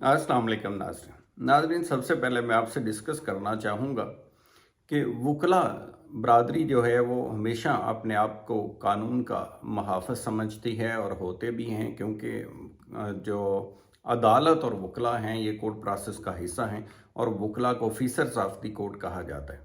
अस्सलाम वालेकुम नाज़रीन, सबसे पहले मैं आपसे डिस्कस करना चाहूँगा कि वकला बरादरी जो है वो हमेशा अपने आप को कानून का मुहाफ़िज़ समझती है और होते भी हैं, क्योंकि जो अदालत और वकला हैं ये कोर्ट प्रोसेस का हिस्सा हैं और वकला को ऑफिसर्स ऑफ द कोर्ट कहा जाता है।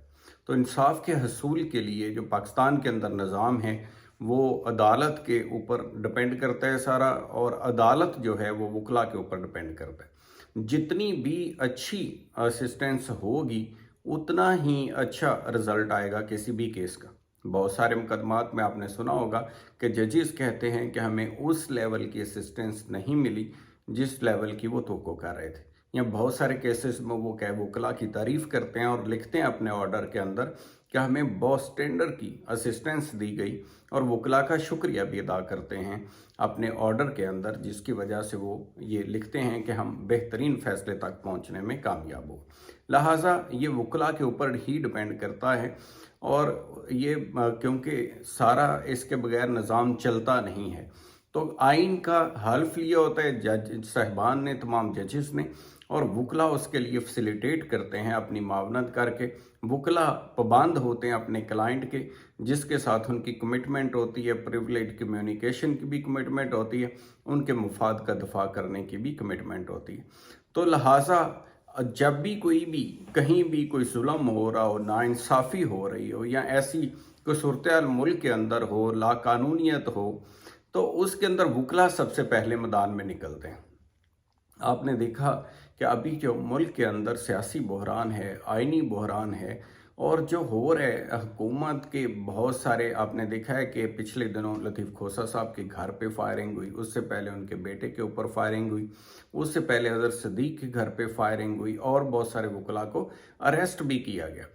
तो इंसाफ के हसूल के लिए जो पाकिस्तान के अंदर निज़ाम है वो अदालत के ऊपर डिपेंड करता है सारा, और अदालत जो है वो वकला के ऊपर डिपेंड करता है। जितनी भी अच्छी असिस्टेंस होगी उतना ही अच्छा रिजल्ट आएगा किसी भी केस का। बहुत सारे मुकदमात में आपने सुना होगा कि जजेस कहते हैं कि हमें उस लेवल की असिस्टेंस नहीं मिली जिस लेवल की वो तवक्को कर रहे थे, या बहुत सारे केसेस में वो वकला की तारीफ करते हैं और लिखते हैं अपने ऑर्डर के अंदर कि हमें बहुत स्टैंडर्ड की असिस्टेंस दी गई, और वकला का शुक्रिया भी अदा करते हैं अपने ऑर्डर के अंदर, जिसकी वजह से वो ये लिखते हैं कि हम बेहतरीन फैसले तक पहुंचने में कामयाब हो। लिहाजा ये वकला के ऊपर ही डिपेंड करता है, और ये क्योंकि सारा इसके बगैर निज़ाम चलता नहीं है, तो आइन का हल्फ लिया होता है जज साहिबान ने, तमाम जजेस ने, और वकला उसके लिए फैसिलिटेट करते हैं अपनी मावनत करके। वकला पाबंद होते हैं अपने क्लाइंट के, जिसके साथ उनकी कमिटमेंट होती है, प्रिविलेज कम्युनिकेशन की भी कमिटमेंट होती है, उनके मफाद का दफा करने की भी कमिटमेंट होती है। तो लिहाजा जब भी कोई भी कहीं भी कोई जुल्म हो रहा हो, नाइंसाफ़ी हो रही हो, या ऐसी कोई सूरत मुल्क के अंदर हो, लाकानूनियत हो, तो उसके अंदर वकला सबसे पहले मैदान में निकलते हैं। आपने देखा कि अभी जो मुल्क के अंदर सियासी बहरान है, आइनी बहरान है, और जो हो रहा है हुकूमत के बहुत सारे, आपने देखा है कि पिछले दिनों लतीफ़ खोसा साहब के घर पे फायरिंग हुई, उससे पहले उनके बेटे के ऊपर फायरिंग हुई, उससे पहले हज़रत सदीक के घर पे फायरिंग हुई, और बहुत सारे वकला को अरेस्ट भी किया गया।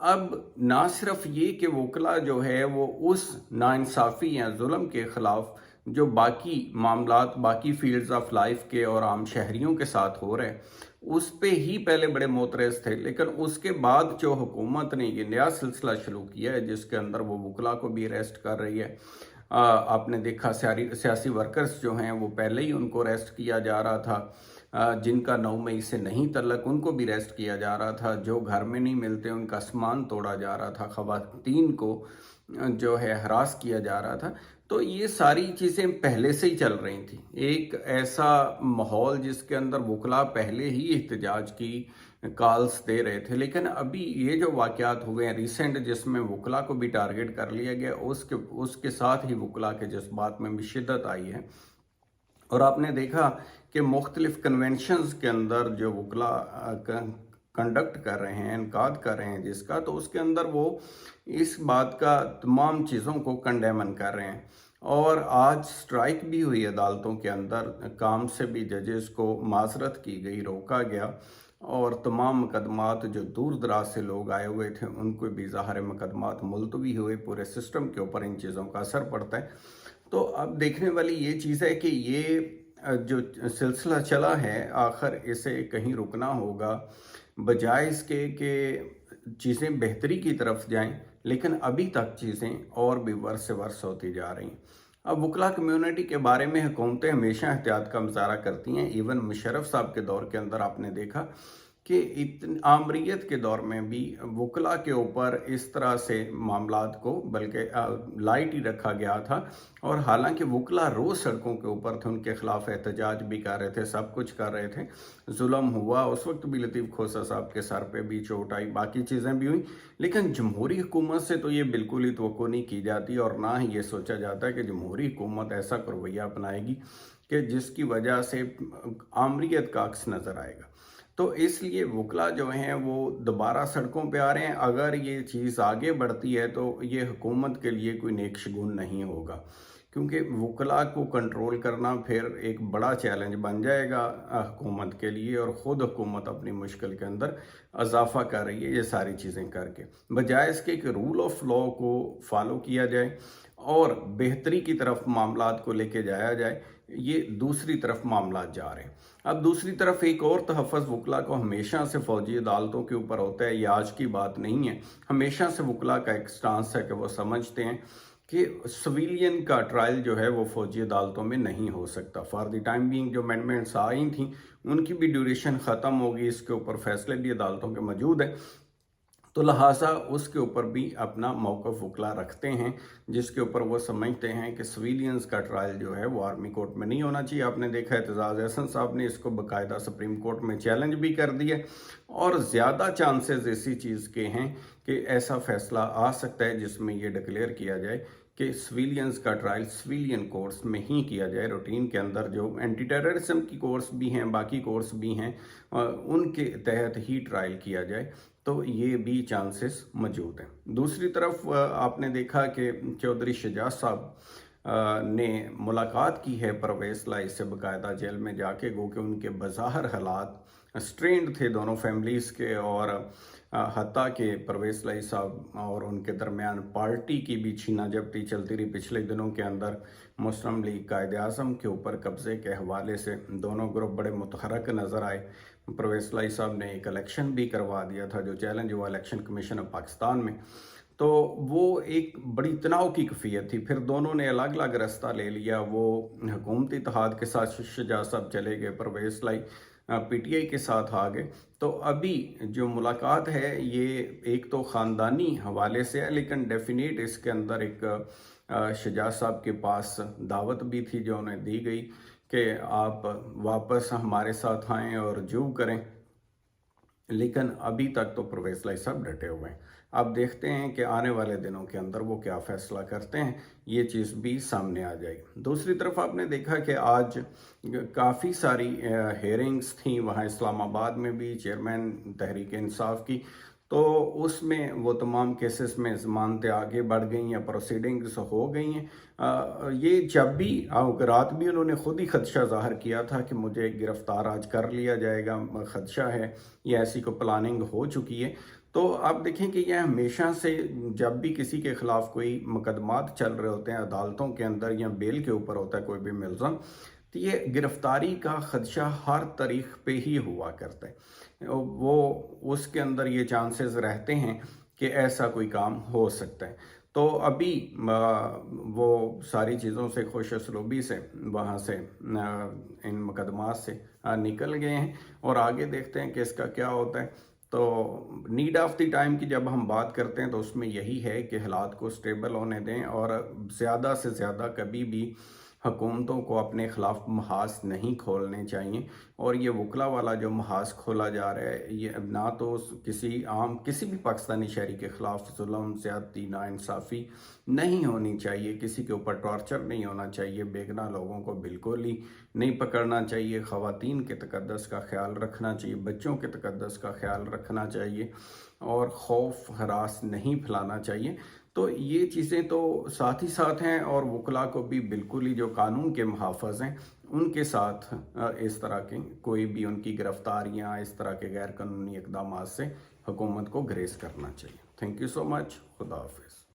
अब ना सिर्फ ये कि वकला जो है वो उस नाइंसाफ़ी या जुल्म के ख़िलाफ़ जो बाकी मामलात बाकी फील्ड्स ऑफ लाइफ के और आम शहरियों के साथ हो रहे हैं उस पे ही पहले बड़े मोतरज़ थे, लेकिन उसके बाद जो हुकूमत ने ये नया सिलसिला शुरू किया है जिसके अंदर वो वकला को भी अरेस्ट कर रही है। आपने देखा सियासी वर्कर्स जो हैं वो पहले ही उनको अरेस्ट किया जा रहा था, जिनका 9 मई से नहीं तल्लक उनको भी अरेस्ट किया जा रहा था, जो घर में नहीं मिलते उनका सामान तोड़ा जा रहा था, ख़वातीन को जो है हरास किया जा रहा था। तो ये सारी चीज़ें पहले से ही चल रही थी। एक ऐसा माहौल जिसके अंदर वकला पहले ही एहतजाज की कॉल्स दे रहे थे, लेकिन अभी ये जो वाक़यात हुए हैं रिसेंट जिसमें वकला को भी टारगेट कर लिया गया, उसके साथ ही वकला के जज्बात में भी शिद्दत आई है। और आपने देखा कि मुख्तलिफ कन्वेंशंस के अंदर जो वकला कंडक्ट कर रहे हैं, इनकाद कर रहे हैं जिसका, तो उसके अंदर वो इस बात का तमाम चीज़ों को कंडेमन कर रहे हैं। और आज स्ट्राइक भी हुई अदालतों के अंदर, काम से भी जजेस को माजरत की गई, रोका गया, और तमाम मुकदमात जो दूर दराज से लोग आए हुए थे उनको भी ज़ाहिर मुकदमात मुलतवी हुए। पूरे सिस्टम के ऊपर इन चीज़ों का असर पड़ता है। तो अब देखने वाली ये चीज़ है कि ये जो सिलसिला चला है आखिर इसे कहीं रुकना होगा, बजाय इसके कि चीज़ें बेहतरी की तरफ जाएं, लेकिन अभी तक चीज़ें और भी वर्ष से वर्ष होती जा रही हैं। अब वकला कम्युनिटी के बारे में हुकूमतें हमेशा एहतियात का मुजाहरा करती हैं। इवन मुशर्रफ साहब के दौर के अंदर आपने देखा कि इतनी आमरीत के दौर में भी वकला के ऊपर इस तरह से मामलात को बल्कि लाइट ही रखा गया था, और हालांकि वकला रोज़ सड़कों के ऊपर थे, उनके खिलाफ एहतजाज भी कर रहे थे, सब कुछ कर रहे थे। जुल्म हुआ उस वक्त भी, लतीफ़ खोसा साहब के सर पे भी चोट आई, बाकी चीज़ें भी हुई, लेकिन जमहूरी हुकूमत से तो ये बिल्कुल ही तवक्को नहीं की जाती, और ना ही ये सोचा जाता है कि जमहूरी हुकूमत ऐसा रवैया अपनाएगी कि जिसकी वजह से आमरीत का अक्स नज़र आएगा। तो इसलिए वकला जो हैं वो दोबारा सड़कों पे आ रहे हैं। अगर ये चीज़ आगे बढ़ती है तो ये हुकूमत के लिए कोई नेक शगुन नहीं होगा, क्योंकि वकला को कंट्रोल करना फिर एक बड़ा चैलेंज बन जाएगा हुकूमत के लिए, और ख़ुद हुकूमत अपनी मुश्किल के अंदर इजाफा कर रही है ये सारी चीज़ें करके, बजाय इसके कि रूल ऑफ लॉ को फॉलो किया जाए और बेहतरी की तरफ मामलात को लेके जाया जाए। ये दूसरी तरफ मामलात जा रहे हैं। अब दूसरी तरफ एक और तहफ़्फ़ुज़ वकला को हमेशा से फ़ौजी अदालतों के ऊपर होता है, ये आज की बात नहीं है। हमेशा से वकला का एक स्टांस है कि वो समझते हैं کہ سویلین کا ٹرائل جو ہے وہ فوجی عدالتوں میں نہیں ہو سکتا. فار دی ٹائم بینگ جو امینڈمنٹس آئی تھیں ان کی بھی ڈیوریشن ختم ہوگی، اس کے اوپر فیصلے بھی عدالتوں کے موجود ہیں، تو لہٰذا اس کے اوپر بھی اپنا موقف وکلا رکھتے ہیں، جس کے اوپر وہ سمجھتے ہیں کہ سویلینز کا ٹرائل جو ہے وہ آرمی کورٹ میں نہیں ہونا چاہیے. آپ نے دیکھا اعتزاز احسن صاحب نے اس کو باقاعدہ سپریم کورٹ میں چیلنج بھی کر دیا، اور زیادہ چانسز اسی چیز کے ہیں کہ ایسا فیصلہ آ سکتا ہے جس میں یہ ڈکلیئر کیا جائے کہ سویلینز کا ٹرائل سویلین کورٹس میں ہی کیا جائے. روٹین کے اندر جو اینٹی ٹیررزم کی کورس بھی ہیں، باقی کورس بھی ہیں، ان کے تحت ہی ٹرائل کیا جائے، تو یہ بھی چانسز موجود ہیں. دوسری طرف آپ نے دیکھا کہ چودھری شجاع صاحب نے ملاقات کی ہے پرویز لائی سے باقاعدہ جیل میں جا کے، گو کہ ان کے بظاہر حالات سٹرینڈ تھے دونوں فیملیز کے، اور حتیٰ کہ پرویز لائی صاحب اور ان کے درمیان پارٹی کی بھی چھینا جبتی چلتی رہی. پچھلے دنوں کے اندر مسلم لیگ قائد اعظم کے اوپر قبضے کے حوالے سے دونوں گروپ بڑے متحرک نظر آئے. پرویز لائی صاحب نے ایک الیکشن بھی کروا دیا تھا جو چیلنج ہوا الیکشن کمیشن آف پاکستان میں، تو وہ ایک بڑی تناؤ کی کیفیت تھی. پھر دونوں نے الگ الگ راستہ لے لیا. وہ حکومتی اتحاد کے ساتھ شجاع صاحب چلے گئے، پرویز لائی پی ٹی آئی کے ساتھ آ گئے. تو ابھی جو ملاقات ہے یہ ایک تو خاندانی حوالے سے ہے، لیکن ڈیفینیٹ اس کے اندر ایک شجاع صاحب کے پاس دعوت بھی تھی جو انہیں دی گئی کہ آپ واپس ہمارے ساتھ آئیں اور جو کریں، لیکن ابھی تک تو پرویز لائی صاحب ڈٹے ہوئے ہیں. اب دیکھتے ہیں کہ آنے والے دنوں کے اندر وہ کیا فیصلہ کرتے ہیں، یہ چیز بھی سامنے آ جائے گی. دوسری طرف آپ نے دیکھا کہ آج کافی ساری ہیئرنگز تھیں وہاں اسلام آباد میں بھی چیئرمین تحریک انصاف کی، تو اس میں وہ تمام کیسز میں ضمانتیں آگے بڑھ گئیں یا پروسیڈنگز ہو گئی ہیں. یہ جب بھی رات بھی انہوں نے خود ہی خدشہ ظاہر کیا تھا کہ مجھے گرفتار آج کر لیا جائے گا، خدشہ ہے، یا ایسی کو پلاننگ ہو چکی ہے. تو آپ دیکھیں کہ یہ ہمیشہ سے جب بھی کسی کے خلاف کوئی مقدمات چل رہے ہوتے ہیں عدالتوں کے اندر یا بیل کے اوپر ہوتا ہے کوئی بھی ملزم، تو یہ گرفتاری کا خدشہ ہر تاریخ پہ ہی ہوا کرتا ہے. وہ اس کے اندر یہ چانسز رہتے ہیں کہ ایسا کوئی کام ہو سکتا ہے. تو ابھی وہ ساری چیزوں سے خوش اسلوبی سے وہاں سے ان مقدمات سے نکل گئے ہیں، اور آگے دیکھتے ہیں کہ اس کا کیا ہوتا ہے. تو نیڈ آف دی ٹائم کی جب ہم بات کرتے ہیں تو اس میں یہی ہے کہ حالات کو سٹیبل ہونے دیں، اور زیادہ سے زیادہ کبھی بھی حکومتوں کو اپنے خلاف محاذ نہیں کھولنے چاہیے. اور یہ وکلا والا جو محاذ کھولا جا رہا ہے، یہ نہ تو کسی بھی پاکستانی شہری کے خلاف ظلم، زیادتی، ناانصافی نہیں ہونی چاہیے، کسی کے اوپر ٹارچر نہیں ہونا چاہیے، بیگناہ لوگوں کو بالکل ہی نہیں پکڑنا چاہیے، خواتین کے تقدس کا خیال رکھنا چاہیے، بچوں کے تقدس کا خیال رکھنا چاہیے، اور خوف ہراس نہیں پھیلانا چاہیے. تو یہ چیزیں تو ساتھ ہی ساتھ ہیں، اور وکلا کو بھی بالکل ہی جو قانون کے محافظ ہیں ان کے ساتھ اس طرح کے کوئی بھی ان کی گرفتاریاں، اس طرح کے غیر قانونی اقدامات سے حکومت کو گریز کرنا چاہیے. تھینک یو سو مچ. خدا حافظ.